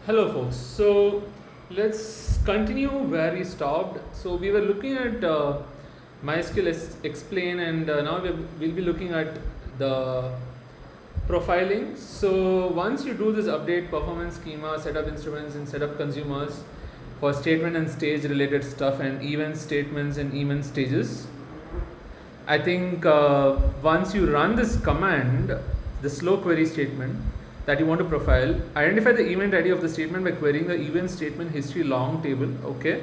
Hello, folks. So let's continue where we stopped. So we were looking at MySQL explain, and now we'll be looking at the profiling. So once you do this update performance schema, set up instruments, and set up consumers for statement and stage related stuff, and event statements and event stages, I think once you run this command, the slow query statement that you want to profile, identify the event ID of the statement by querying the event statement history long table. Okay,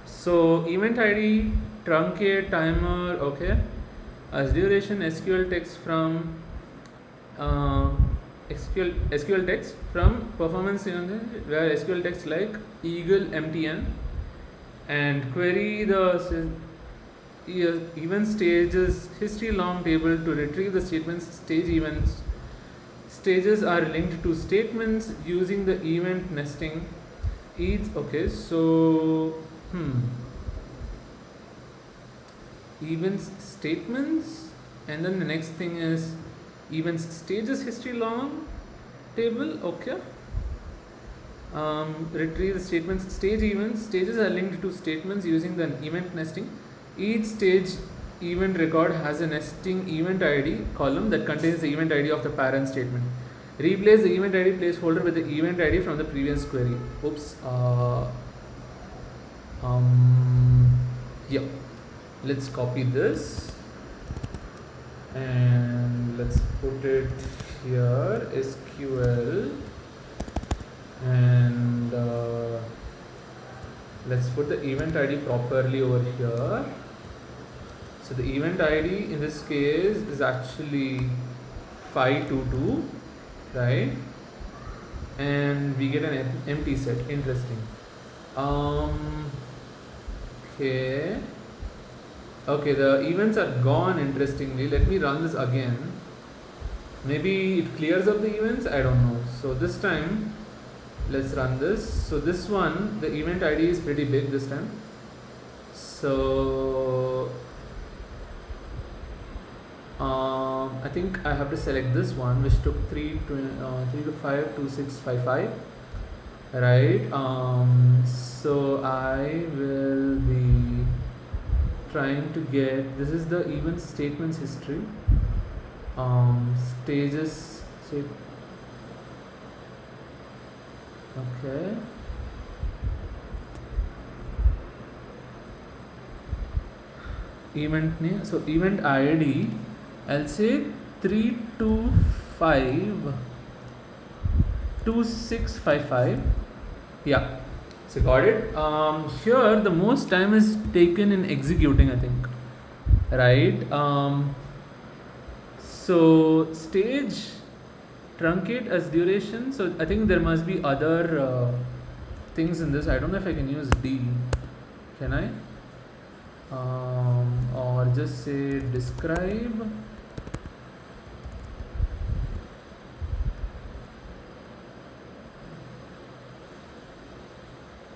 so event ID, truncate, timer. Okay, as duration, SQL text from SQL text from performance unit, where SQL text like eagle mtn, and query the event stages history long table to retrieve the statements stage events. Stages are linked to statements using the event nesting. Okay, so events statements, and then the next thing is events stages history long table. Okay, retrieve the statements stage events. Stages are linked to statements using the event nesting. Each stage event record has a nesting event ID column that contains the event ID of the parent statement. Replace the event ID placeholder with the event ID from the previous query. Oops. Yeah. Let's copy this and let's put it here. SQL, and let's put the event ID properly over here. So the event ID in this case is actually 522, right? And we get an empty set. Interesting. Okay, the events are gone. Interestingly, let me run this again. Maybe it clears up the events, I don't know. So this time let's run this. So this one, the event ID is pretty big this time. So I think I have to select this one, which took 3 to 5 to 6 5 5, right? So I will be trying to get, this is the event statements history, stages okay, event name. So event ID, I'll say 325 2655. Yeah, so got it. Here the most time is taken in executing, I think, right? So stage truncate as duration. So I think there must be other things in this. I don't know if I can use D. Can I? Or just say describe.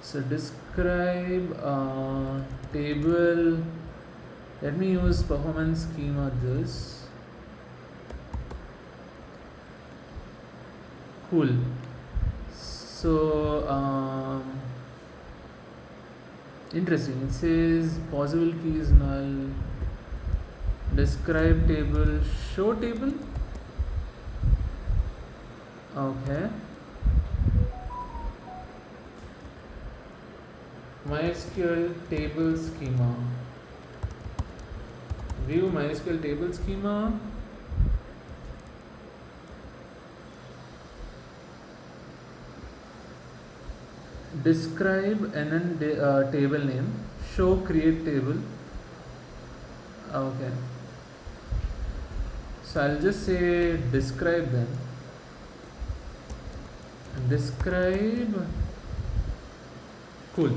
So describe table. Let me use performance schema this. Cool. So interesting. It says possible keys null. Describe table, show table. Okay. MySQL table schema. View MySQL table schema. Describe and then table name. Show create table. Okay. So I'll just say describe then. Describe. Cool.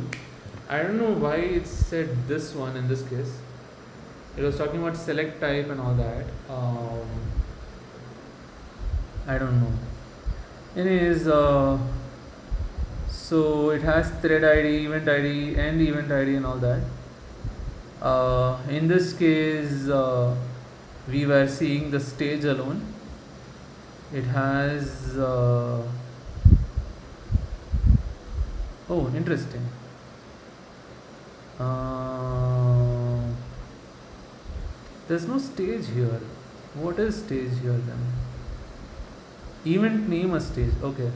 I don't know why it said this one in this case. It was talking about select type and all that. I don't know. Anyways, so it has thread ID, event ID, and event ID and all that. In this case, we were seeing the stage alone. It has Oh, interesting. Uh, there's no stage here. What is stage here then? Event name a stage. Okay.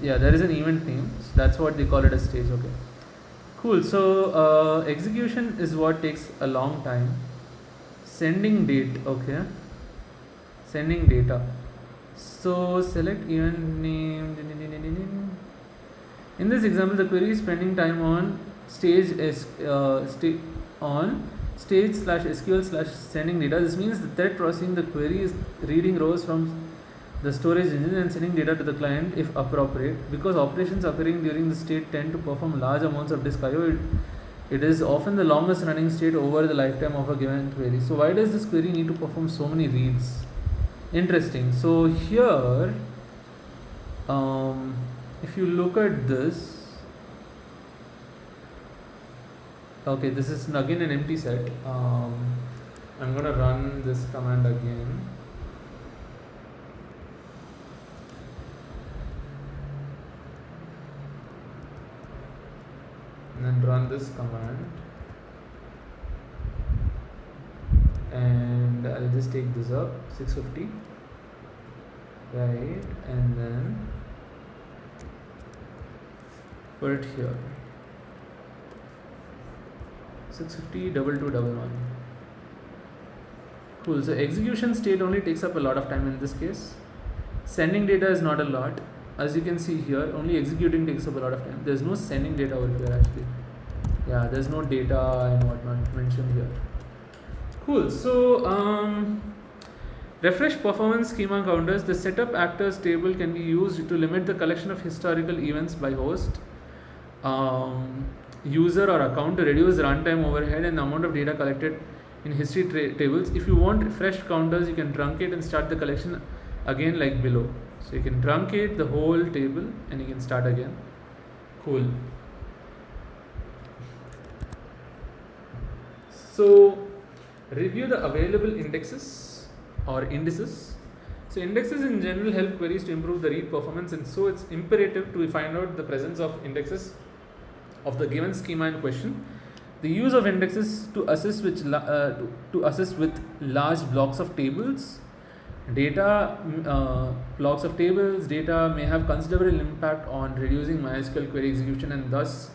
Yeah, there is an event name. So that's what they call it a stage. Okay. Cool. So execution is what takes a long time. Sending date. Okay. Sending data. So select event name. In this example, the query is spending time on on stage slash SQL slash sending data. This means the thread processing the query is reading rows from the storage engine and sending data to the client if appropriate. Because operations occurring during the state tend to perform large amounts of disk I/O, it is often the longest running state over the lifetime of a given query. So why does this query need to perform so many reads? Interesting. So here, if you look at this, okay, this is again an empty set. I'm gonna run this command again. And then run this command, and I'll just take this up 650, right, and then put it here 650 2211. Cool. So execution state only takes up a lot of time in this case. Sending data is not a lot. As you can see here, only executing takes up a lot of time. There's no sending data over here actually. Yeah, there's no data and whatnot mentioned here. Cool. So refresh performance schema counters. The setup actors table can be used to limit the collection of historical events by host, user or account to reduce runtime overhead and the amount of data collected in history tables. If you want refresh counters, you can truncate and start the collection again like below. So you can truncate the whole table and you can start again. Cool. So review the available indexes or indices. So indexes in general help queries to improve the read performance, and so it's imperative to find out the presence of indexes of the given schema in question. The use of indexes to assist with large blocks of tables, data may have considerable impact on reducing MySQL query execution and thus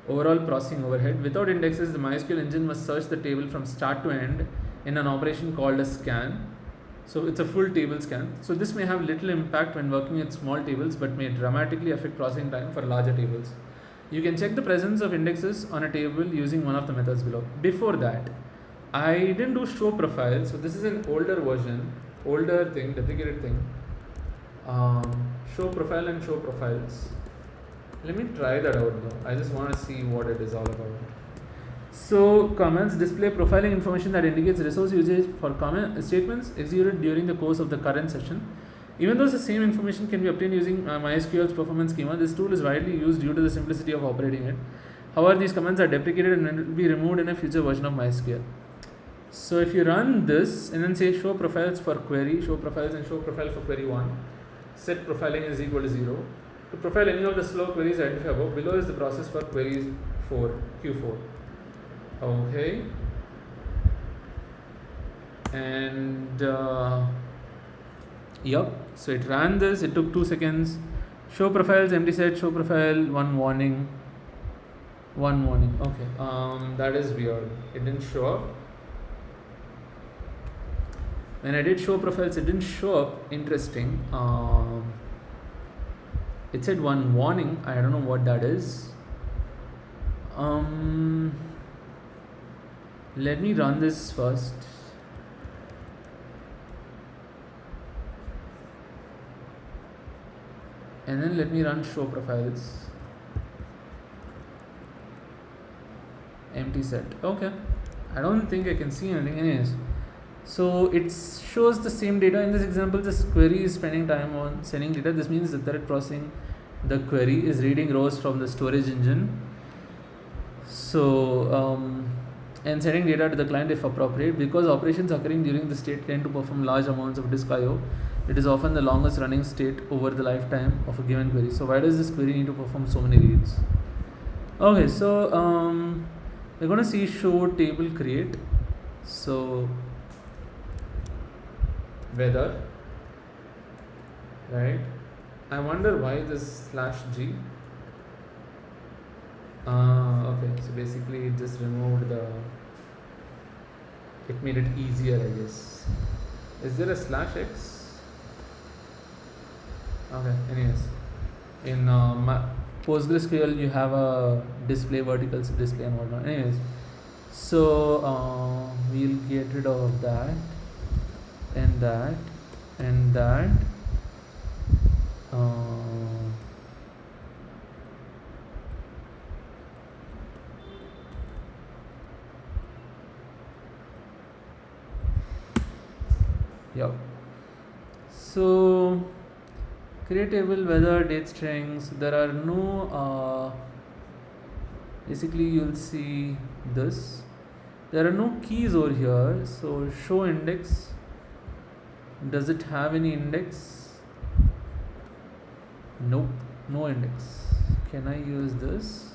overall processing overhead. Without indexes, the MySQL engine must search the table from start to end in an operation called a scan. So it's a full table scan. So this may have little impact when working with small tables, but may dramatically affect processing time for larger tables. You can check the presence of indexes on a table using one of the methods below. Before that, I didn't do show profile. So this is an older version, deprecated thing. Show profile and show profiles. Let me try that out though. I just want to see what it is all about. So comments display profiling information that indicates resource usage for comment statements executed during the course of the current session. Even though the same information can be obtained using MySQL's performance schema, this tool is widely used due to the simplicity of operating it. However, these commands are deprecated and will be removed in a future version of MySQL. So if you run this and then say show profiles for query, show profiles and show profile for query 1, set profiling is equal to 0. To profile any of the slow queries identified above, below is the process for queries 4, Q4. Okay. And yep, so it ran this, it took 2 seconds. Show profiles, empty set, show profile, one warning. Okay, that is weird. It didn't show up. When I did show profiles, it didn't show up. Interesting. It said one warning. I don't know what that is. Let me run this first. And then let me run show profiles. Empty set. Okay. I don't think I can see anything anyways. So it shows the same data. In this example, this query is spending time on sending data. This means the thread processing the query is reading rows from the storage engine. So and sending data to the client if appropriate. Because operations occurring during the state tend to perform large amounts of disk I/O, It is often the longest running state over the lifetime of a given query. So why does this query need to perform so many reads? Okay, so we're going to see show table create. So weather, right? I wonder why this /g. Okay, so basically it just removed it made it easier, I guess. Is there a /x? Okay, anyways, in PostgreSQL you have a display, vertical display and whatnot. Anyways, so we'll get rid of that and that and that. Yep. So create table, weather, date strings. There are no basically you'll see this. There are no keys over here. So show index. Does it have any index? Nope, no index. Can I use this?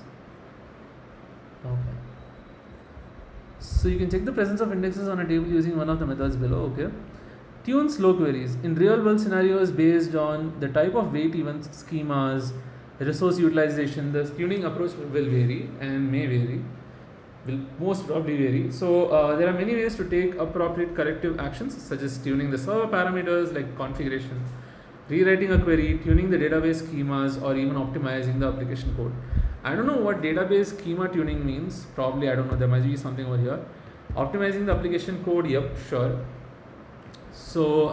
Okay. So you can check the presence of indexes on a table using one of the methods below. Okay. Tune slow queries. In real world scenarios based on the type of weight event schemas, resource utilization, the tuning approach will vary and may vary, will most probably vary. So there are many ways to take appropriate corrective actions, such as tuning the server parameters like configuration, rewriting a query, tuning the database schemas, or even optimizing the application code. I don't know what database schema tuning means. Probably, I don't know, there might be something over here. Optimizing the application code, yep, sure. So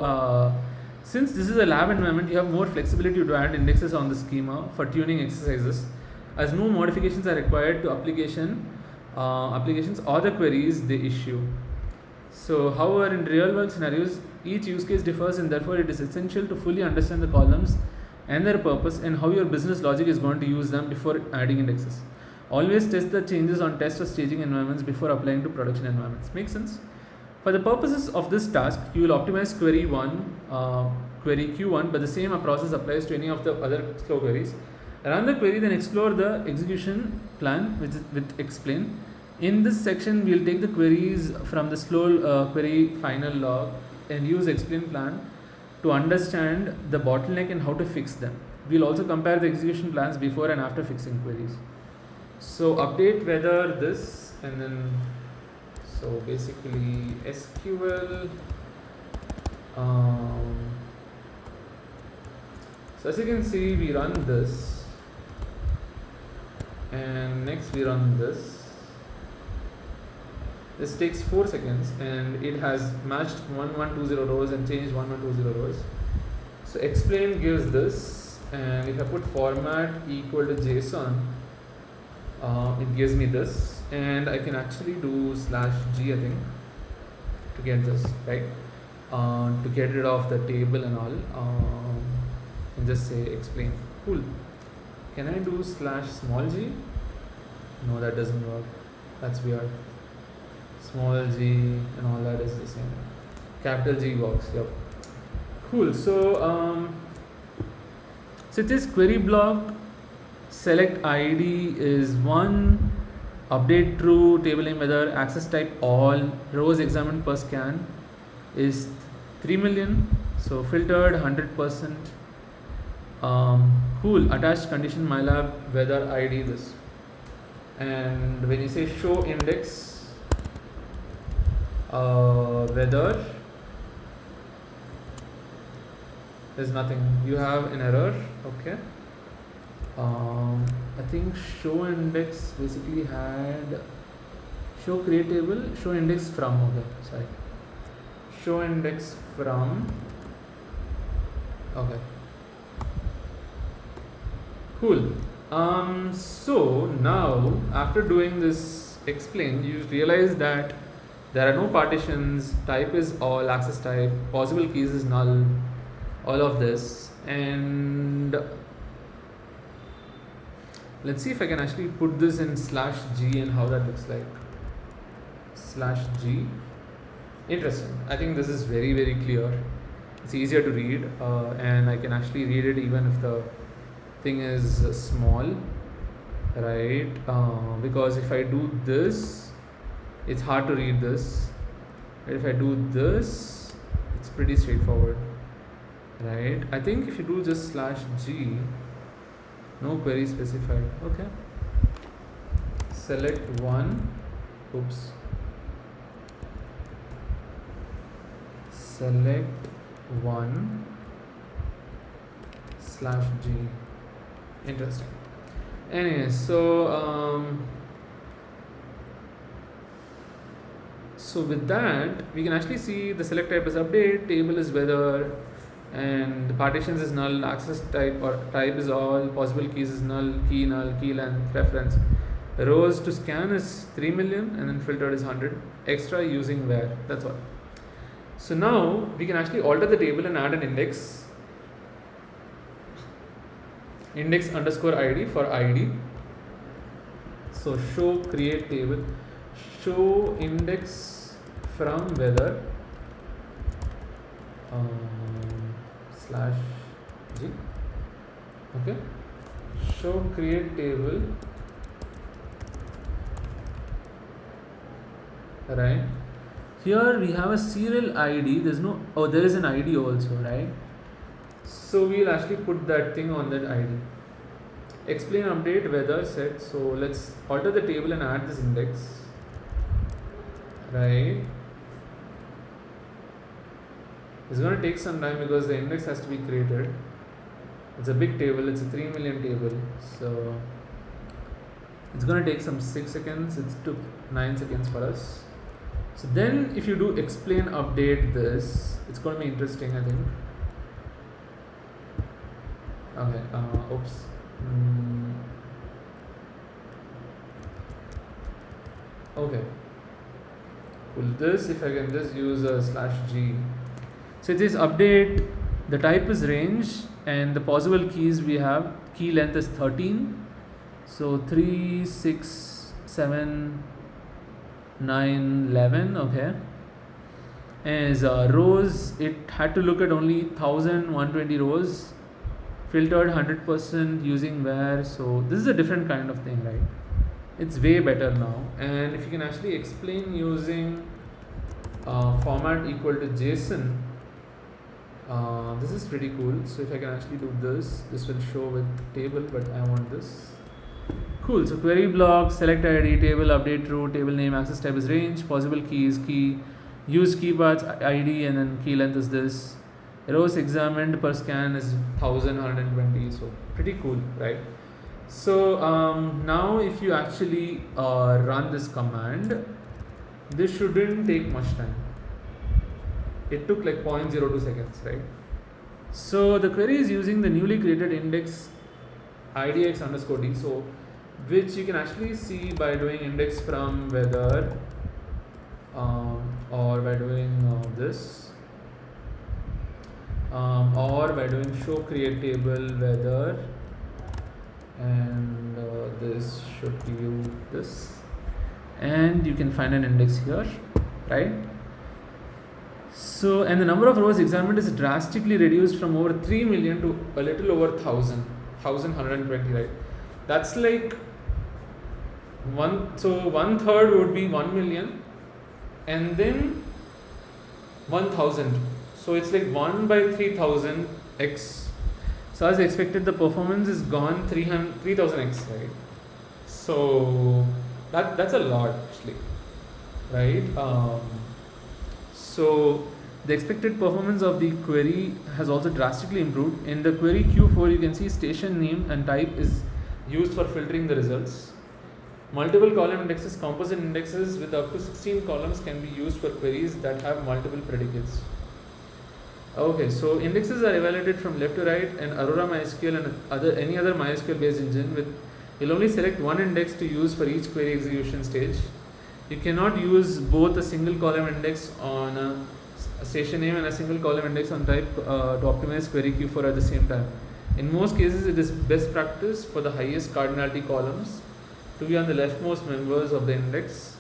since this is a lab environment, you have more flexibility to add indexes on the schema for tuning exercises, as no modifications are required to applications or the queries they issue. So however, in real world scenarios, each use case differs, and therefore it is essential to fully understand the columns and their purpose and how your business logic is going to use them before adding indexes. Always test the changes on test or staging environments before applying to production environments. Make sense? For the purposes of this task, you will optimize query Q1, but the same process applies to any of the other slow queries. Run the query, then explore the execution plan with explain. In this section, we will take the queries from the slow query final log and use explain plan to understand the bottleneck and how to fix them. We will also compare the execution plans before and after fixing queries. So update whether this, and then so basically SQL. So as you can see, we run this, and next we run this. This takes 4 seconds, and it has matched 1120 rows and changed 1120 rows. So explain gives this, and if I put format equal to JSON, it gives me this, and I can actually do /g, I think, to get this, right? To get rid of the table and all, and just say explain. Cool. Can I do /g? No, that doesn't work. That's weird. Small g and all that is the same. Capital G works. Yep. Cool. So so this query block select ID is 1, update true, table name whether, access type all, rows examined per scan is 3 million, so filtered 100%. Cool. Attached condition mylab whether ID this, and when you say show index whether, there's nothing, you have an error. Okay. I think show index basically had show create table, show index from. Okay, sorry, show index from. Okay, cool. So now after doing this explain, you realize that there are no partitions, type is all, access type, possible keys is null, all of this. And let's see if I can actually put this in /g and how that looks like. /g. Interesting. I think this is very, very clear. It's easier to read, and I can actually read it even if the thing is small, right? Because if I do this, it's hard to read this. But if I do this, it's pretty straightforward, right? I think if you do just /g, no query specified. Okay. Select one. Oops. Select one /g. Interesting. Anyway, so with that we can actually see the select type is update, table is weather, and the partitions is null, access type or type is all, possible keys is null, key null, key length, reference. Rows to scan is 3 million, and then filtered is 100. Extra using where. That's all. So now we can actually alter the table and add an index. Index underscore id for id. So show create table. Show index from weather /g. Okay. Show create table. Right. Here we have a serial ID. There is an ID also, right? So we'll actually put that thing on that ID. Explain update weather set. So let's alter the table and add this index. Right. It's going to take some time because the index has to be created. It's a big table. It's a 3 million table. So it's going to take some 6 seconds. It took 9 seconds for us. So then if you do explain update this, it's going to be interesting, I think. Okay, oops. Okay. Cool. This, if I can just use a /g. So it is update, the type is range, and the possible keys we have, key length is 13. So 3, 6, 7, 9, 11, okay. As rows, it had to look at only 1120 rows, filtered 100% using where. So this is a different kind of thing, right? It's way better now. And if you can actually explain using format equal to JSON, this is pretty cool. So if I can actually do this will show with table, but I want this. Cool. So query block, select ID, table, update row, table name, access type is range, possible key is key, use key paths ID, and then key length is this. Rows examined per scan is 1120. So pretty cool, right? So now if you actually run this command, this shouldn't take much time. It took like 0.02 seconds, right? So the query is using the newly created index idx underscore d, so which you can actually see by doing index from weather, or by doing this, or by doing show create table weather, and this should give you this, and you can find an index here, right? So, and the number of rows examined is drastically reduced from over 3 million to a little over 1120, right? That's like one third would be 1 million, and then 1000. So it's like 1 by 3000 x. So as expected, the performance is gone 3000x, right? So that's a lot actually, right? So the expected performance of the query has also drastically improved. In the query Q4, you can see station name and type is used for filtering the results. Multiple column indexes, composite indexes with up to 16 columns can be used for queries that have multiple predicates. Okay, so indexes are evaluated from left to right, and Aurora MySQL and any other MySQL based engine will only select one index to use for each query execution stage. You cannot use both a single column index on a station name and a single column index on type to optimize query Q4 at the same time. In most cases, it is best practice for the highest cardinality columns to be on the leftmost members of the index.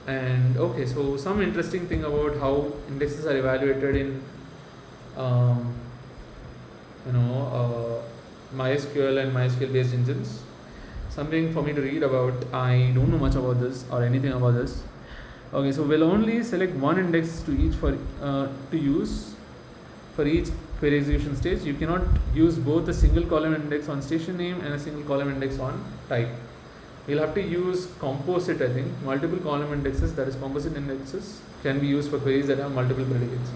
And okay, so some interesting thing about how indexes are evaluated in um, MySQL and MySQL based engines. Something for me to read about. I don't know much about this or anything about this. Okay, so we'll only select one index to each to use for each query execution stage. You cannot use both a single column index on station name and a single column index on type. We'll have to use composite, I think. Multiple column indexes, that is composite indexes, can be used for queries that have multiple predicates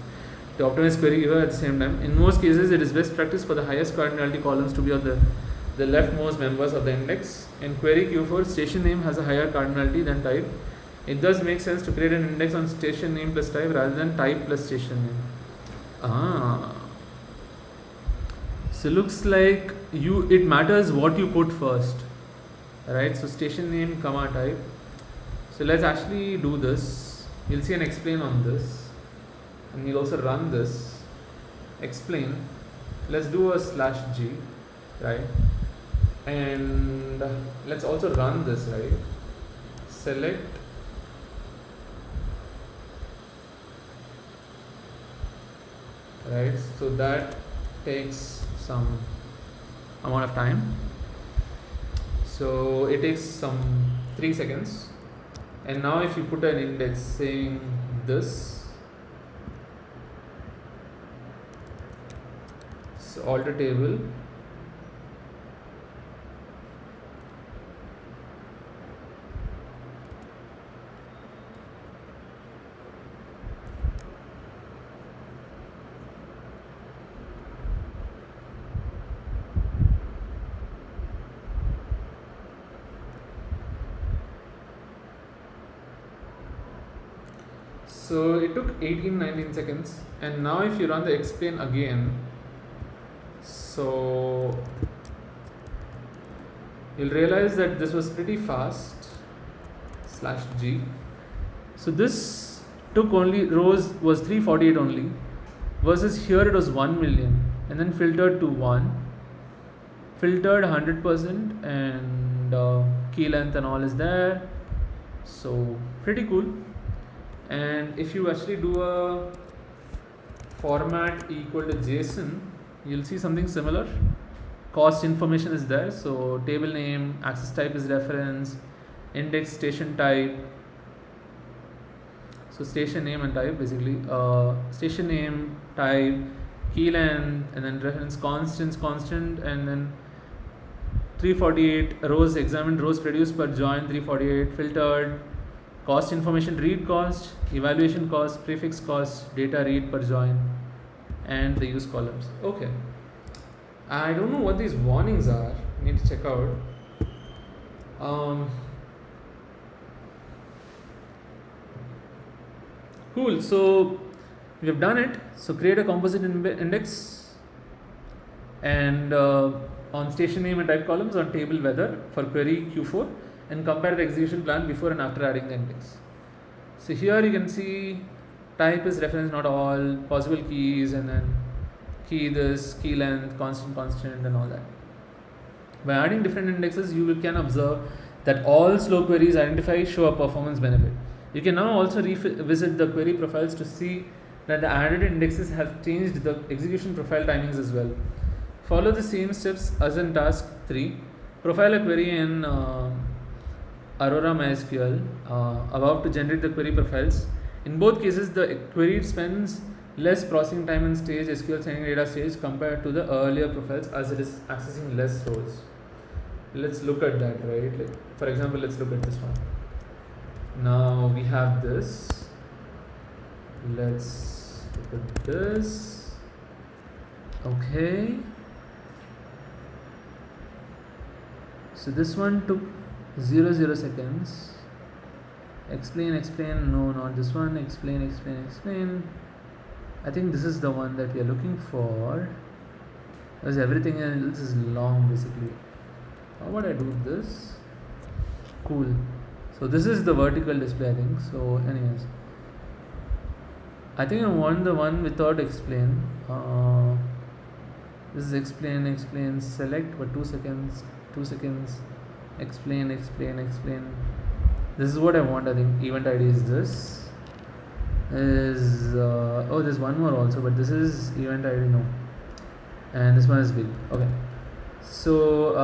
to optimize query giver at the same time. In most cases, it is best practice for the highest cardinality columns to be on the leftmost members of the index. In query Q4, station name has a higher cardinality than type. It does make sense to create an index on station name plus type rather than type plus station name. So looks like it matters what you put first, right? So station name comma type. So let's actually do this. You'll see an explain on this, and we'll also run this explain. Let's do a /g, right? And let's also run this, right? Select right, so that takes some amount of time. So it takes some 3 seconds. And now if you put an index saying this, so alter table, so it took 18-19 seconds. And now if you run the explain again, so you'll realize that this was pretty fast. /g. So this took only rows was 348 only, versus here it was 1 million, and then filtered to 1, filtered 100%, and key length and all is there. So pretty cool. And if you actually do a format equal to JSON, you'll see something similar. Cost information is there, so table name, access type is reference, index station type, so station name and type basically, station name, type, key length, and then reference constant, and then 348 rows examined, rows produced per join 348, filtered, cost information, read cost, evaluation cost, prefix cost, data read per join, and the use columns. Okay, I don't know what these warnings are. Need to check out. Cool. So we have done it. So create a composite index, and on station name and type columns on table weather for query Q4, and compare the execution plan before and after adding the index. So here you can see type is reference not all, possible keys, and then key this, key length, constant, and all that. By adding different indexes, you can observe that all slow queries identify show a performance benefit. You can now also revisit the query profiles to see that the added indexes have changed the execution profile timings as well. Follow the same steps as in task 3. Profile a query in Aurora MySQL above to generate the query profiles. In both cases, the query spends less processing time in stage SQL sending data stage compared to the earlier profiles, as it is accessing less rows. Let's look at that, right? Like, for example, let's look at this one. Now we have this. Let's look at this. Okay. So this one took 0 seconds. Explain, no, not this one. Explain. I think this is the one that we are looking for, because everything else is long basically. How about I do this? Cool. So this is the vertical display, I think. So anyways, I think I want the one without explain. This is explain, select, but 2 seconds, explain. This is what I want. I think event ID is this. is oh, there's one more also, but this is event ID, no, and this one is big. Okay, so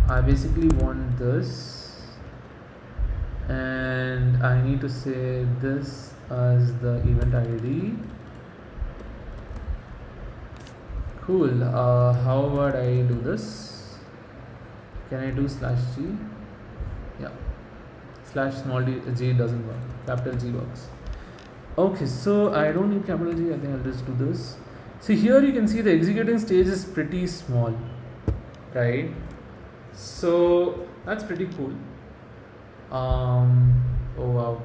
I basically want this, and I need to say this as the event ID. Cool. How about I do this? Can I do /g? Yeah. /g doesn't work. Capital G works. Okay, so I don't need capital G. I think I'll just do this. See, here you can see the executing stage is pretty small, right? So that's pretty cool. Oh wow,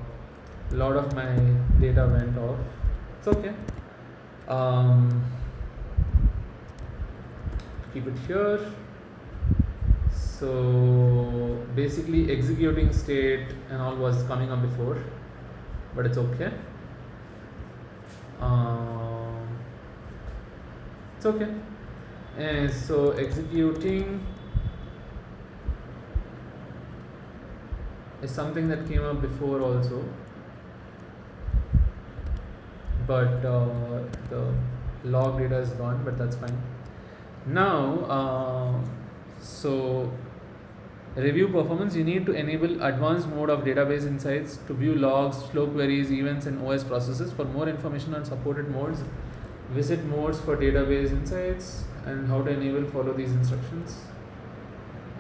a lot of my data went off. It's okay. Keep it here. So basically executing state and all was coming up before, but it's okay. It's okay. And so executing is something that came up before also, but the log data is gone, but that's fine. Now so review performance, you need to enable advanced mode of database insights to view logs, flow queries, events and OS processes. For more information on supported modes, visit modes for database insights. And how to enable, follow these instructions.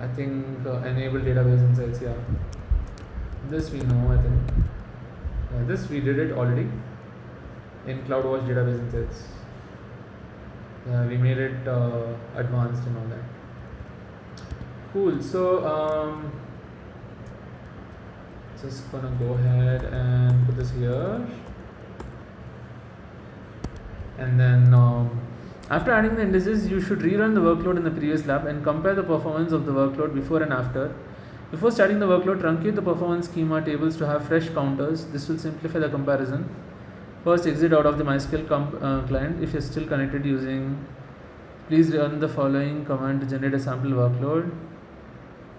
I think enable database insights, yeah. This we know, I think. This we did it already in CloudWatch database insights. Yeah, we made it advanced and all that. Cool. So just gonna go ahead and put this here, and then after adding the indices, you should rerun the workload in the previous lab and compare the performance of the workload before and after. Before starting the workload, truncate the performance schema tables to have fresh counters. This will simplify the comparison. First, exit out of the MySQL client if you're still connected using. Please run the following command to generate a sample workload.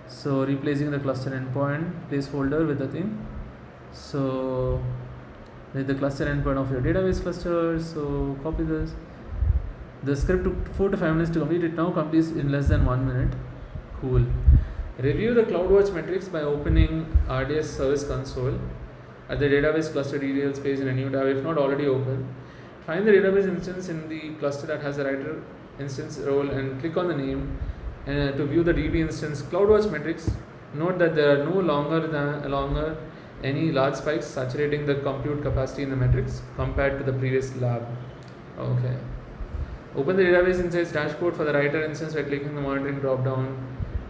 So replacing the cluster endpoint placeholder with the thing. So with the cluster endpoint of your database cluster. So copy this. The script took 4 to 5 minutes to complete. It now completes in less than 1 minute. Cool. Review the CloudWatch metrics by opening RDS Service Console at the database cluster details page in a new tab if not already open. Find the database instance in the cluster that has the writer instance role and click on the name to view the DB instance CloudWatch metrics. Note that there are no longer any large spikes saturating the compute capacity in the metrics compared to the previous lab. Okay. Open the database insights dashboard for the writer instance by clicking the monitoring drop down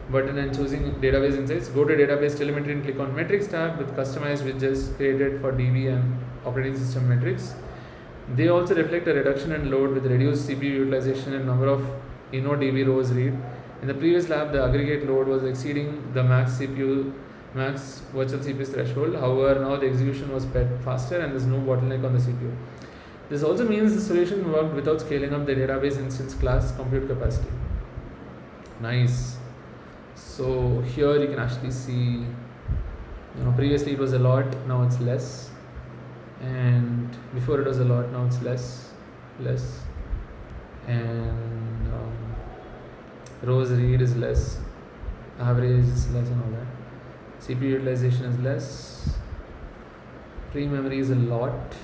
button and choosing database insights. Go to database telemetry and click on metrics tab with customized widgets created for DB and operating system metrics. They also reflect a reduction in load with reduced CPU utilization and number of InnoDB rows read. In the previous lab, the aggregate load was exceeding the max virtual CPU threshold. However, now the execution was faster and there's no bottleneck on the CPU. This also means the solution worked without scaling up the database instance class compute capacity. Nice. So here you can actually see, previously it was a lot, now it's less, and before it was a lot, now it's less, and rows read is less, average is less and all that. CPU utilization is less, pre-memory is a lot,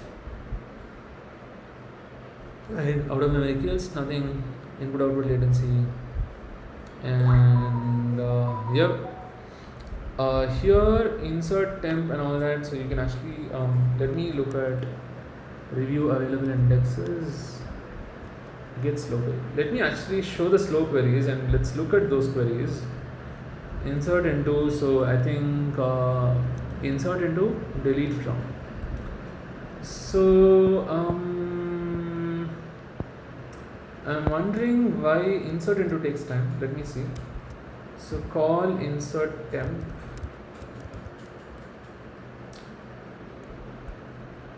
and out of memory kills, nothing, input output latency, and here insert temp and all that, so you can actually let me look at review available indexes, get slow query. Let me actually show the slow queries and let's look at those queries. Insert into, so I think insert into, delete from. So I'm wondering why insert into takes time. Let me see. So call insert temp.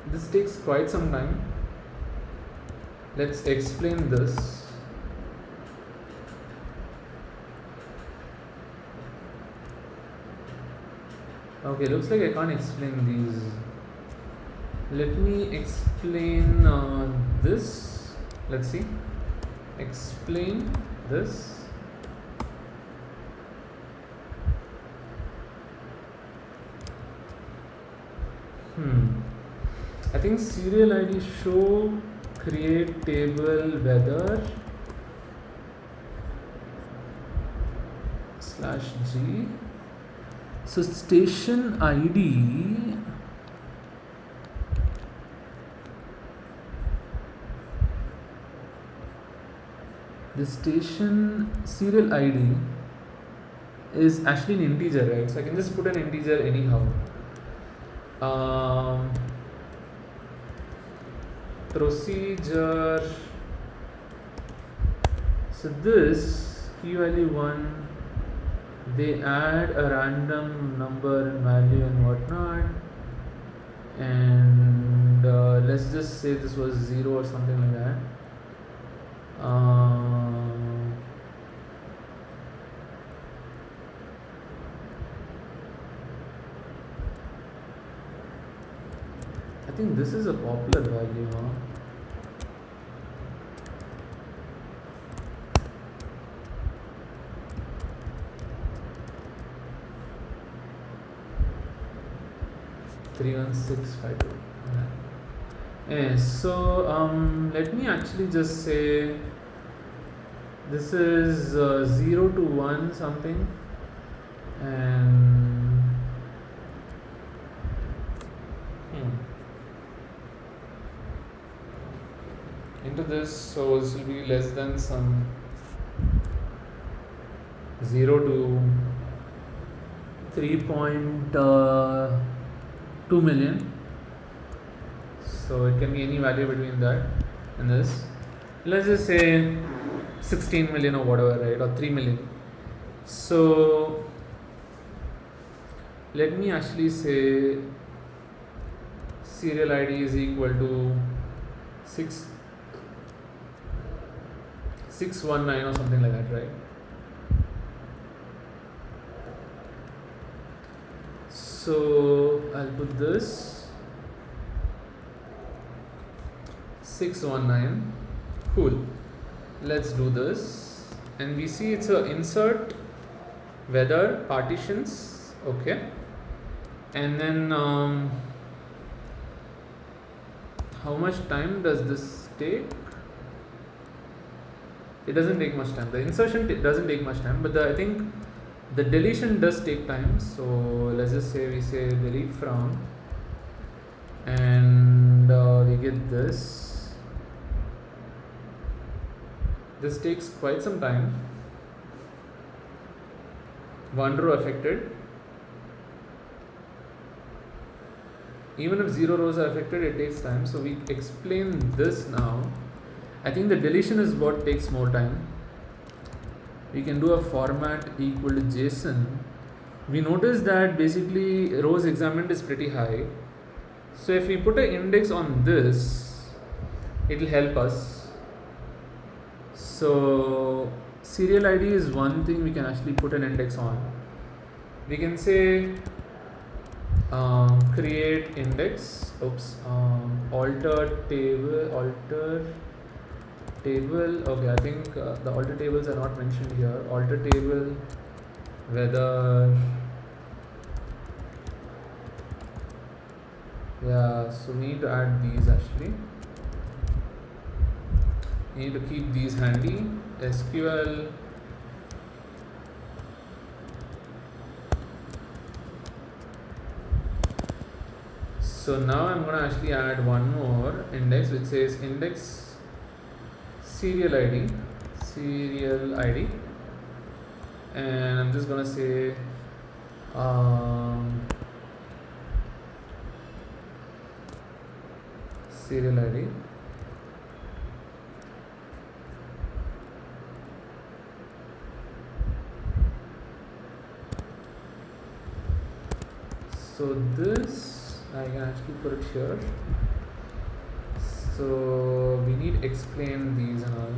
This takes quite some time. Let's explain this. Okay, looks like I can't explain these. Let me explain this. Let's see. Explain this. I think serial ID show create table weather /g. So station ID the station serial ID is actually an integer, right? So I can just put an integer anyhow. Procedure. So this key value 1, they add a random number and value and whatnot, and let's just say this was 0 or something like that. I think this is a popular value, huh? $31652. Yeah. So let me actually just say this is 0 to 1 something, and into this, so this will be less than some 0 to 3.2 million. So it can be any value between that and this. Let's just say 16 million or whatever, right? Or 3 million. So let me actually say serial ID is equal to 619 or something like that, right? So I'll put this 619. Cool. Let's do this, and we see it's a insert weather partitions. Okay, and then how much time does this take? It doesn't take much time. The insertion doesn't take much time, but I think the deletion does take time. So let's just say we say delete from, and we get this. This takes quite some time. 1 row affected. Even if 0 rows are affected, it takes time. So we explain this now. I think the deletion is what takes more time. We can do a format equal to JSON. We notice that basically rows examined is pretty high. So if we put an index on this, it will help us. So serial ID is one thing we can actually put an index on. We can say create index. Alter table. Okay, I think the alter tables are not mentioned here. Alter table whether. Yeah, so we need to add these actually. We need to keep these handy. SQL so now I'm going to actually add one more index which says index serial ID, and I'm just going to say serial ID. So this I can actually put it here. So we need to explain these and all.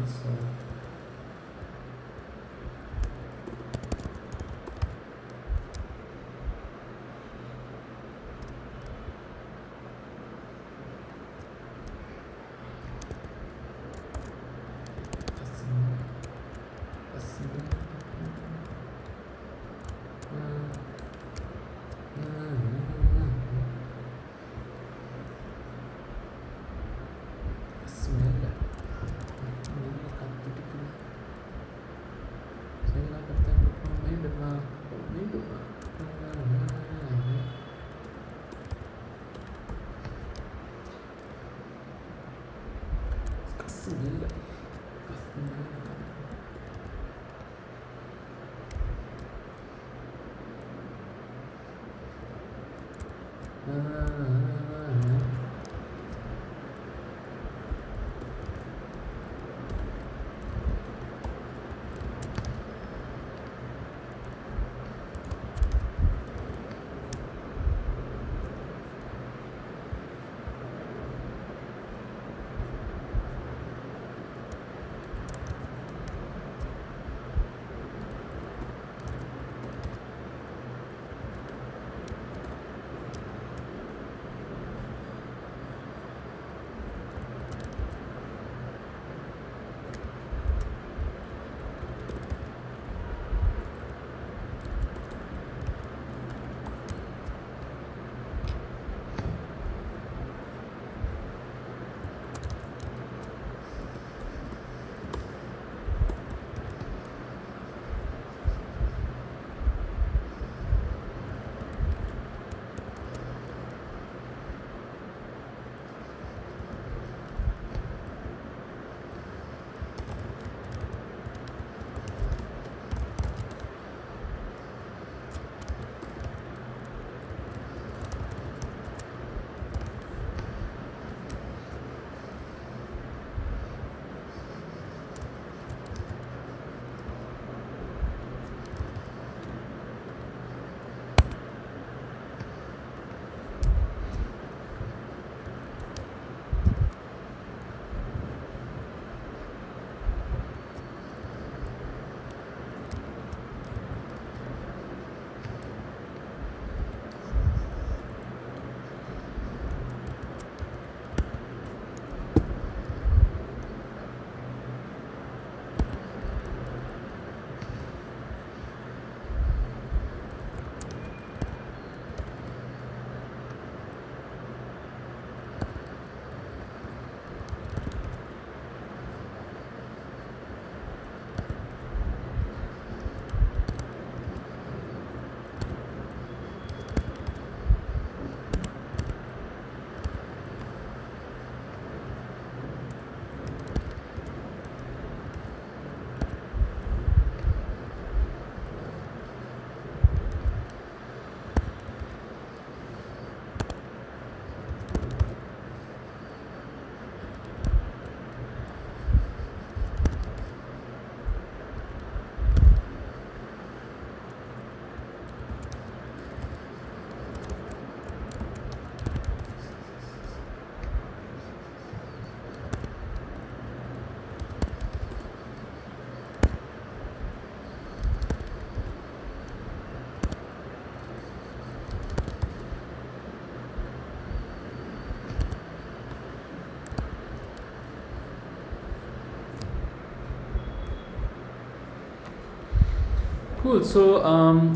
Cool. So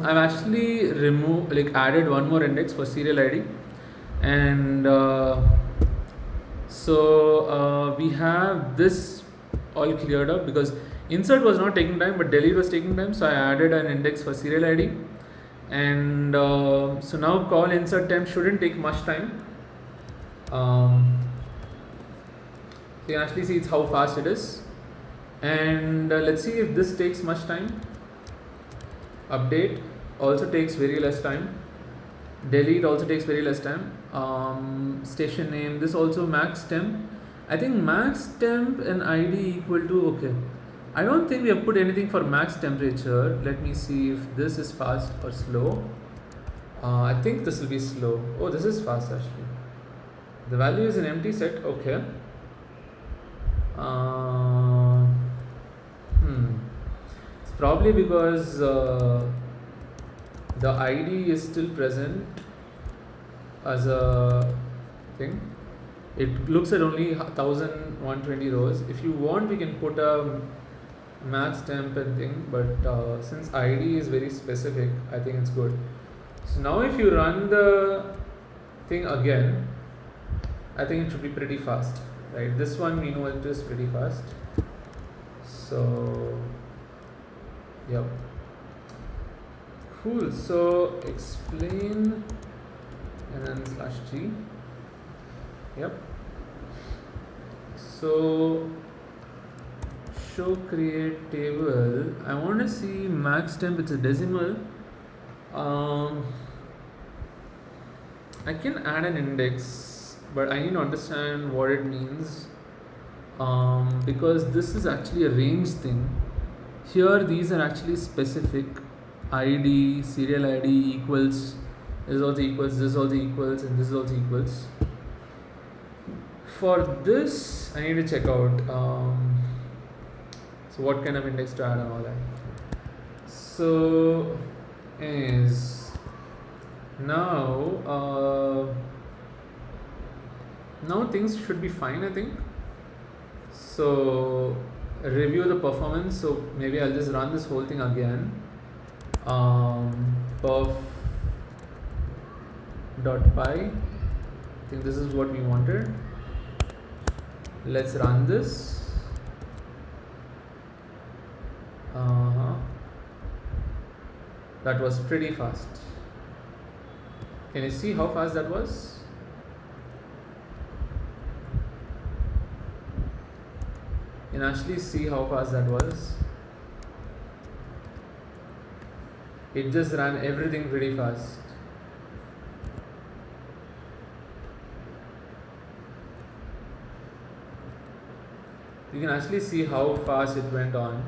I've actually removed, like, added one more index for serial ID, and we have this all cleared up because insert was not taking time, but delete was taking time. So I added an index for serial ID, and so now call insert temp shouldn't take much time. So you can actually see it's how fast it is, and let's see if this takes much time. Update also takes very less time. Delete also takes very less time. Station name, this also max temp. I think max temp and ID equal to, okay, I don't think we have put anything for max temperature. Let me see if this is fast or slow. I think this will be slow. Oh, this is fast actually. The value is an empty set. Okay. It's probably because the ID is still present as a thing. It looks at only 1120 rows. If you want, we can put a max temp and thing, but since ID is very specific, I think it's good. So now if you run the thing again, I think it should be pretty fast, right? This one we know it is pretty fast. So, yep. Cool. So explain and then /g. Yep. So show create table. I want to see max temp. It's a decimal. I can add an index, but I need to understand what it means, because this is actually a range thing. Here these are actually specific. ID, serial ID equals, this is also equals, this is also equals, and this is also equals. For this, I need to check out so what kind of index to add and all that. So is now things should be fine, I think. So review the performance. So maybe I'll just run this whole thing again. Perf.py. I think this is what we wanted. Let's run this. That was pretty fast. Can you see how fast that was? You can actually see how fast that was. It just ran everything pretty fast. You can actually see how fast it went on.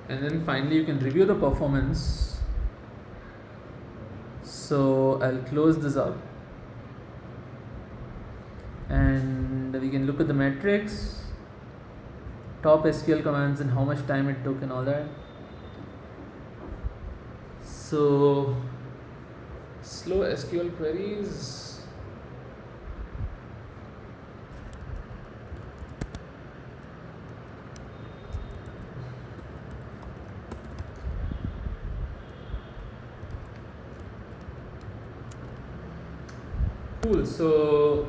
And then finally you can review the performance. So I'll close this up and we can look at the metrics, top SQL commands and how much time it took and all that. So slow SQL queries. Cool. So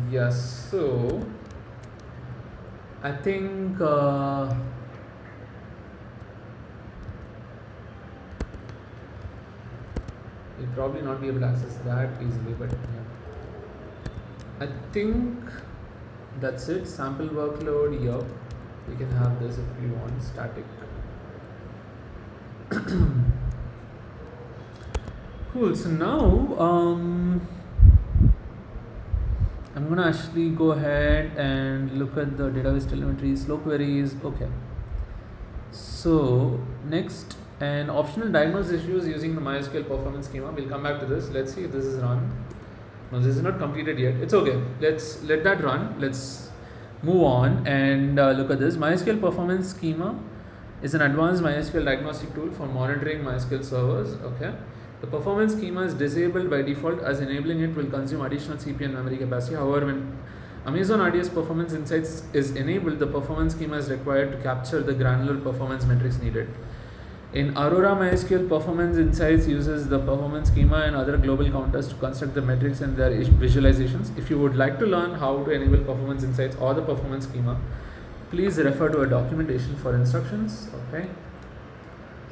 yes, so I think you'll probably not be able to access that easily, but yeah, I think that's it. Sample workload, yup. We can have this if you want, static. Cool. So now I'm gonna actually go ahead and look at the database telemetry, slow queries. Okay. So next, an optional diagnose issues using the MySQL performance schema. We'll come back to this. Let's see if this is run. No, this is not completed yet. It's okay. Let's let that run. Let's move on and look at this. MySQL performance schema is an advanced MySQL diagnostic tool for monitoring MySQL servers. Okay. The performance schema is disabled by default, as enabling it will consume additional CPU and memory capacity. However, when Amazon RDS Performance Insights is enabled, the performance schema is required to capture the granular performance metrics needed. In Aurora, MySQL Performance Insights uses the performance schema and other global counters to construct the metrics and their visualizations. If you would like to learn how to enable performance insights or the performance schema, please refer to a documentation for instructions. Okay.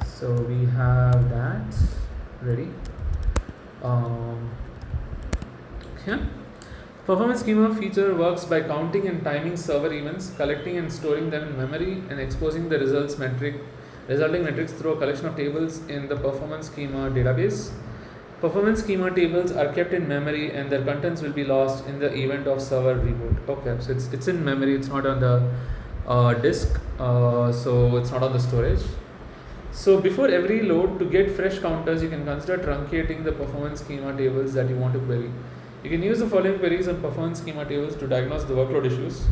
So we have that ready. Yeah. Performance schema feature works by counting and timing server events, collecting and storing them in memory, and exposing the resulting metrics through a collection of tables in the performance schema database. Performance schema tables are kept in memory and their contents will be lost in the event of server reboot. Okay, so it's in memory, it's not on the disk, so it's not on the storage. So before every load, to get fresh counters, you can consider truncating the performance schema tables that you want to query. You can use the following queries on performance schema tables to diagnose the workload issues.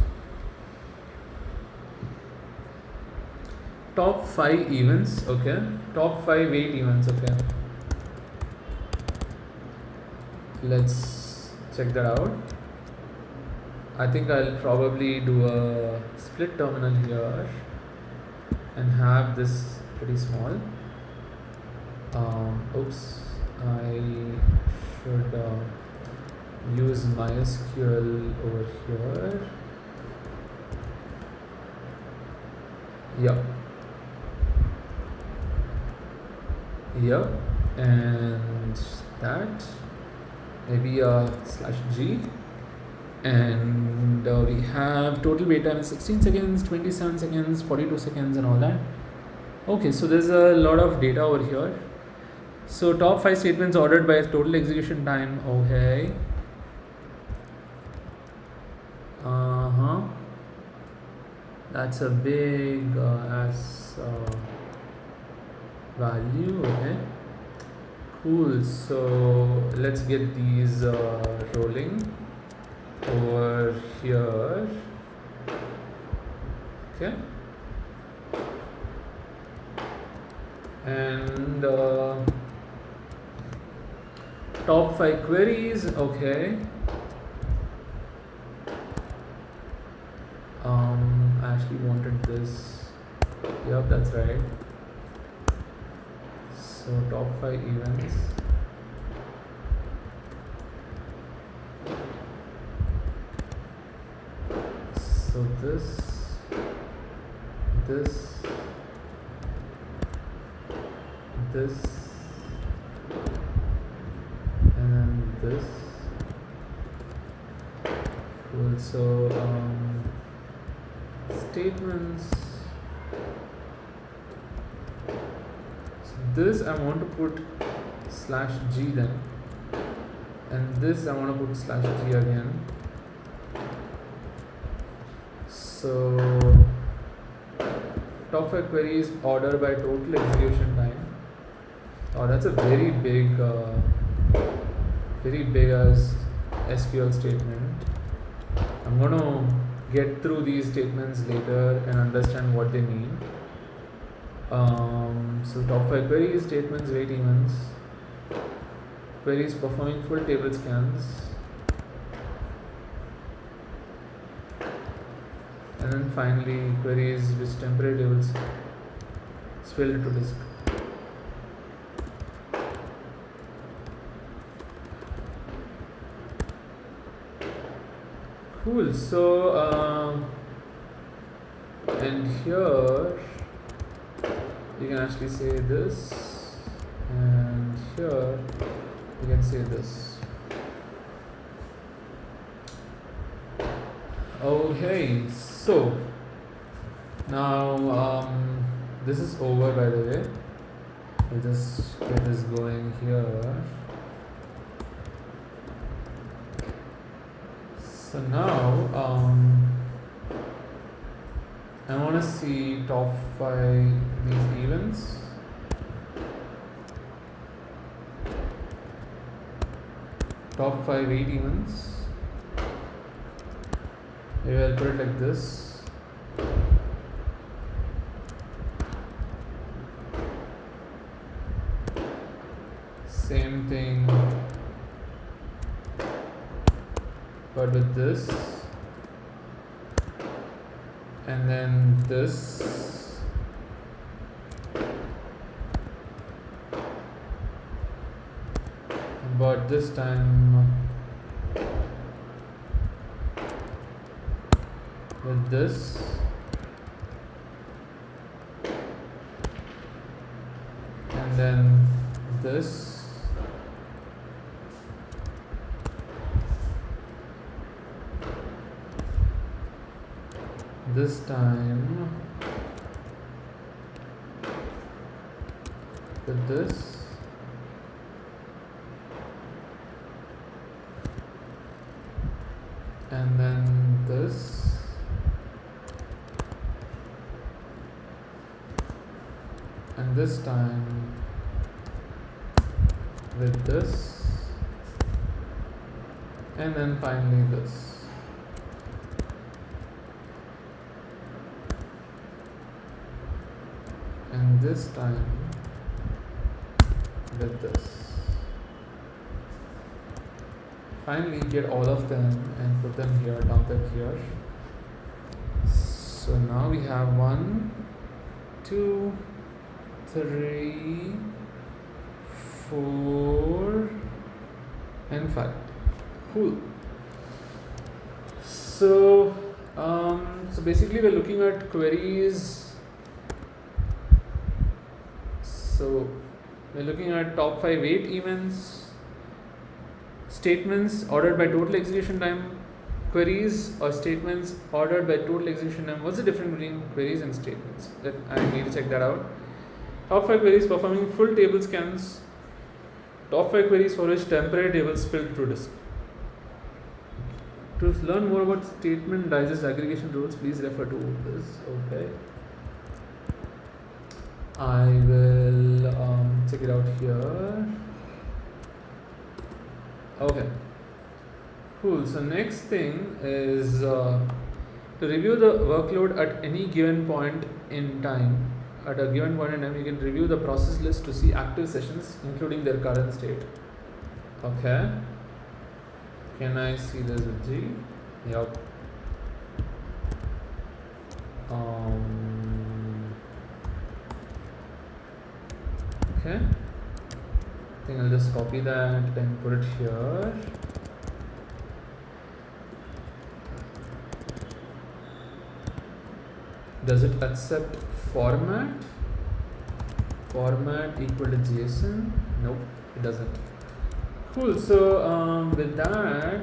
Top 5 events, okay. Top 5 weight events, okay. Let's check that out. I think I'll probably do a split terminal here and have this pretty small. Oops, I should use MySQL over here. Yep, and that maybe /g, and we have total wait time is 16 seconds, 27 seconds, 42 seconds, and all that. Okay, so there's a lot of data over here. So top 5 statements ordered by total execution time. Okay. That's a big value. Okay. Cool. So let's get these rolling over here. Okay. And top 5 queries. Okay. I actually wanted this. Yep, that's right. So top 5 events. So this, and then this. Cool. So statements. So this I want to put /g then, and this I want to put /g again. So top 5 queries order by total execution time. Oh, that's a very big as SQL statement. I'm going to get through these statements later and understand what they mean. So top 5 queries, statements, weight events, queries performing full table scans, and then finally queries which temporary tables spilled to disk. Cool. So and here you can actually say this, and here you can say this. Okay, so now this is over, by the way. We'll just get this going here. So now I want to see top 5 these events. Top 5 weight events. Maybe I'll put it like this. Same thing, but with this, and then this, but this time with this, and then this, this time with this, and then this, and this time with this, and then finally this. And this time with this. Finally get all of them and put them here, dump them here. So now we have 1, 2, 3, 4 and 5. Cool. So basically we're looking at queries. So we're looking at top 5 weight events, statements ordered by total execution time, queries or statements ordered by total execution time. What's the difference between queries and statements? I need to check that out. Top 5 queries performing full table scans. Top 5 queries for which temporary tables spilled through disk. To learn more about statement digest aggregation rules, please refer to this. Okay. I will check it out here. Okay. Cool. So next thing is to review the workload at any given point in time. At a given point in time, you can review the process list to see active sessions, including their current state. Okay. Can I see this with G? Yep. Okay. I think I'll just copy that and put it here. Does it accept format? Format equal to JSON? Nope, it doesn't. Cool. So with that,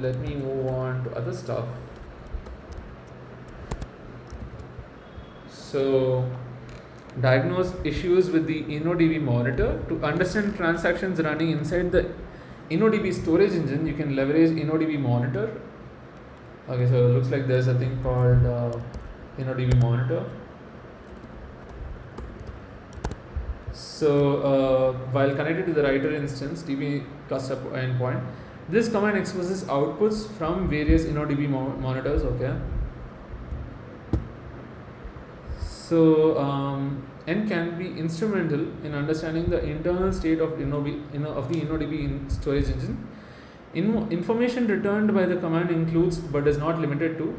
let me move on to other stuff. So diagnose issues with the InnoDB monitor. To understand transactions running inside the InnoDB storage engine, you can leverage InnoDB monitor. Okay, so it looks like there's a thing called InnoDB monitor. So while connected to the writer instance DB cluster endpoint, this command exposes outputs from various InnoDB monitors. Okay. So and can be instrumental in understanding the internal state of the InnoDB storage engine. Information returned by the command includes, but is not limited to,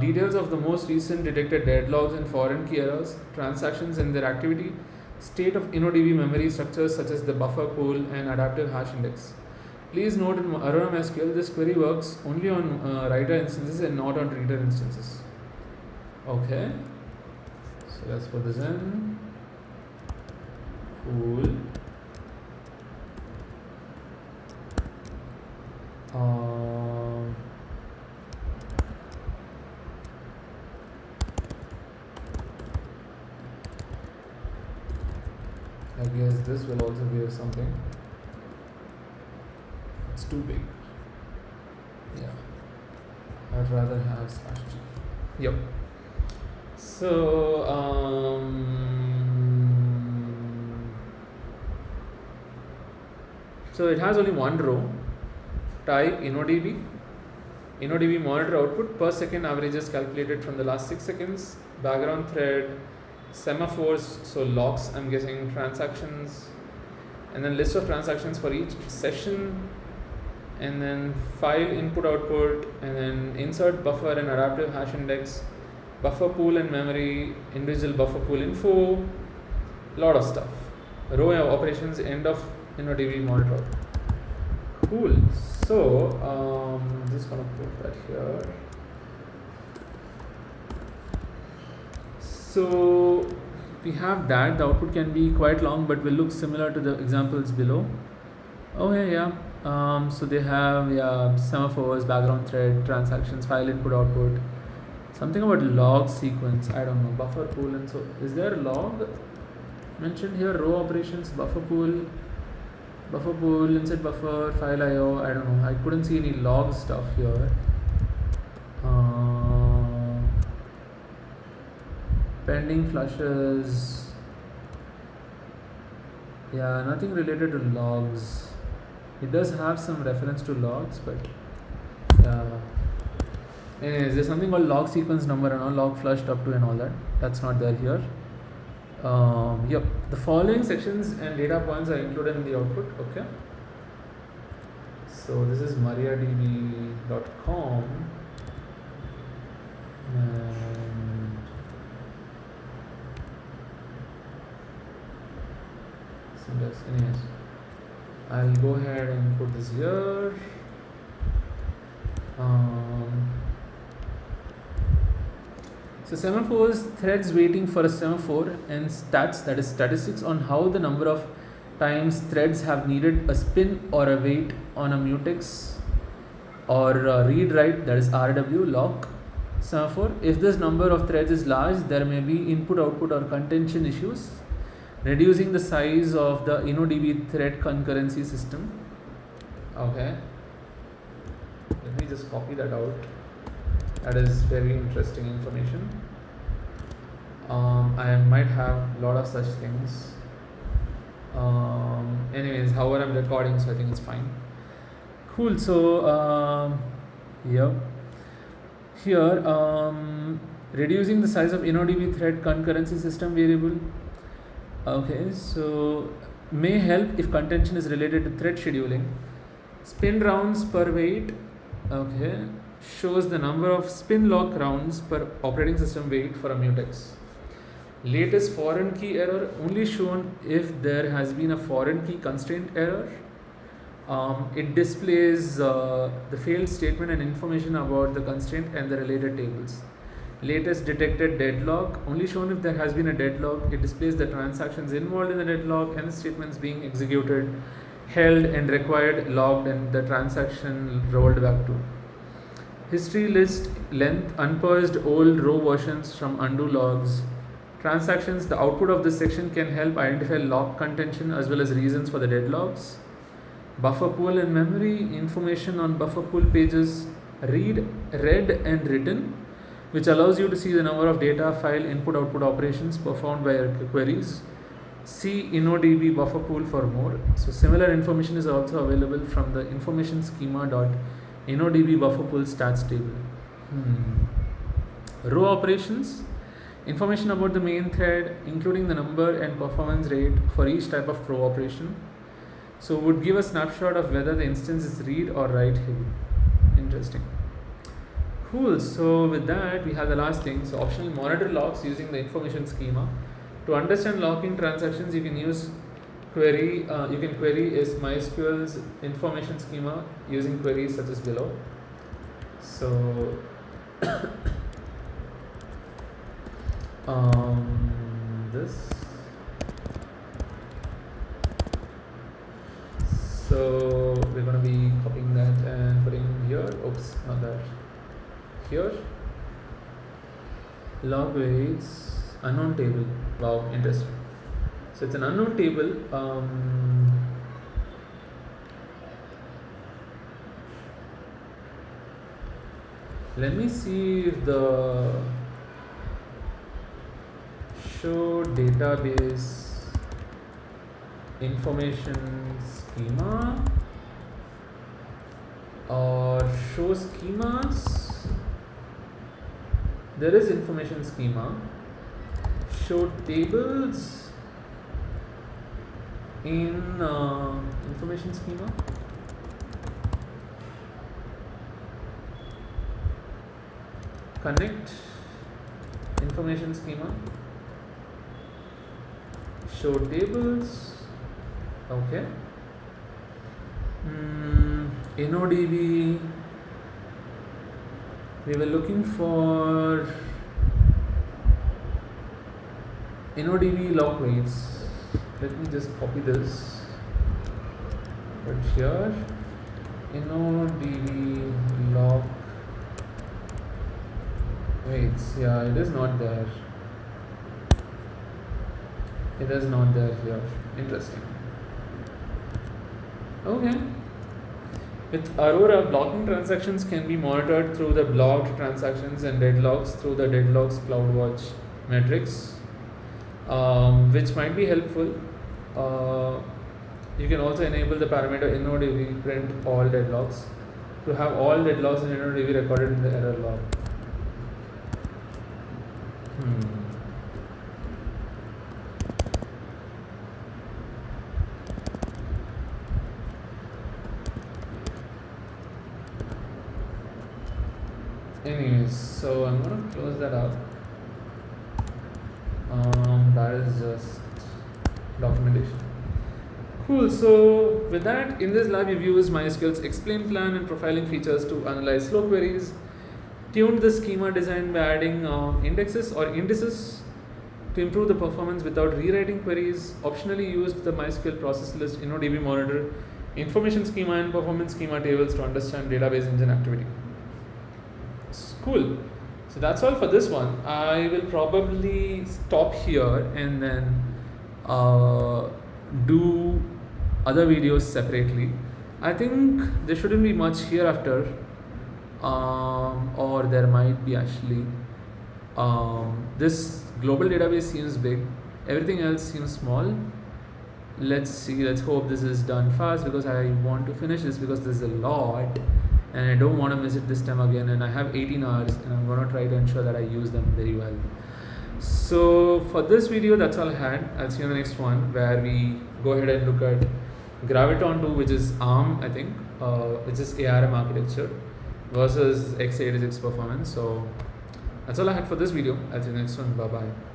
details of the most recent detected deadlogs and foreign key errors, transactions and their activity, state of InnoDB memory structures such as the buffer pool and adaptive hash index. Please note in Aurora MySQL, this query works only on writer instances and not on reader instances. Okay, so let's put this in. Cool. I guess this will also give something. It's too big. Yeah, I'd rather have /g. Yep. So so it has only one row. Type InnoDB. InnoDB monitor output per second averages calculated from the last 6 seconds. Background thread, semaphores, so logs, I'm guessing, transactions, and then list of transactions for each session, and then file input output, and then insert buffer and adaptive hash index, buffer pool and memory, individual buffer pool info, lot of stuff. Row operations, end of InnoDB monitor. Cool. So I'm just gonna put that here. So we have that. The output can be quite long, but will look similar to the examples below. Okay, yeah. So they have semaphores, background thread, transactions, file input output. Something about log sequence. I don't know. Buffer pool and so. Is there a log mentioned here? Row operations, buffer pool, insert buffer, file IO. I don't know. I couldn't see any log stuff here. Pending flushes. Yeah, nothing related to logs. It does have some reference to logs, but yeah. Anyways, there's something called log sequence number and all, log flushed up to and all that. That's not there here. Yep. The following sections and data points are included in the output. Okay. So this is mariadb.com. And syntax. Anyways, I'll go ahead and put this here. So semaphores, threads waiting for a semaphore, and stats, that is statistics on how the number of times threads have needed a spin or a wait on a mutex or a read write, that is RW lock semaphore. If this number of threads is large, there may be input output or contention issues, reducing the size of the InnoDB thread concurrency system. Okay, let me just copy that out. That is very interesting information. I might have a lot of such things. Anyways, however, I'm recording, so I think it's fine. Cool. So yeah, here reducing the size of InnoDB thread concurrency system variable. Okay, so may help if contention is related to thread scheduling. Spin rounds per wait. Okay, shows the number of spin lock rounds per operating system wait for a mutex. Latest foreign key error only shown if there has been a foreign key constraint error. It displays the failed statement and information about the constraint and the related tables. Latest detected deadlock only shown if there has been a deadlock. It displays the transactions involved in the deadlock and the statements being executed, held and required, logged, and the transaction rolled back to. History list length, unpurged old row versions from undo logs. Transactions, the output of this section can help identify log contention as well as reasons for the deadlocks. Buffer pool and memory, information on buffer pool pages, read, read and written, which allows you to see the number of data file input output operations performed by your queries. See InnoDB buffer pool for more. So similar information is also available from the information schema.InnoDB buffer pool stats table. Row operations, information about the main thread, including the number and performance rate for each type of row operation. So would give a snapshot of whether the instance is read or write heavy. Interesting. Cool. So with that, we have the last thing. So optional monitor logs using the information schema. To understand locking transactions, you can use query. You can query is MySQL's information schema using queries such as below. So this. So we're going to be copying that and putting here. Oops, not that. Here. Log weights, unknown table. Wow, interesting. So it's an unknown table. Let me see if the show database information schema or show schemas. There is information schema. Show tables in information schema. Connect information schema. Show tables. Okay. InnoDB. We were looking for InnoDB lock weights. Let me just copy this. But here, InnoDB lock weights. Yeah, it is not there. It is not there here. Interesting. Okay. With Aurora, blocking transactions can be monitored through the blocked transactions and deadlocks through the deadlocks CloudWatch metrics, which might be helpful. You can also enable the parameter InnoDB print all deadlocks to have all deadlocks in InnoDB recorded in the error log. Anyways, so I'm gonna close that up. That is just documentation. Cool. So with that, in this lab, we've used MySQL's explain plan and profiling features to analyze slow queries, tuned the schema design by adding indexes or indices to improve the performance without rewriting queries. Optionally used the MySQL process list, InnoDB monitor, information schema and performance schema tables to understand database engine activity. Cool. So that's all for this one. I will probably stop here and then do other videos separately. I think there shouldn't be much hereafter, or there might be actually. This global database seems big, everything else seems small. Let's see, let's hope this is done fast, because I want to finish this because there's a lot and I don't want to miss it this time again, and I have 18 hours and I'm going to try to ensure that I use them very well. So for this video, that's all I had. I'll see you in the next one, where we go ahead and look at Graviton 2, which is ARM, I think, which is ARM architecture, versus x86 performance. So that's all I had for this video. I'll see you in the next one. Bye bye.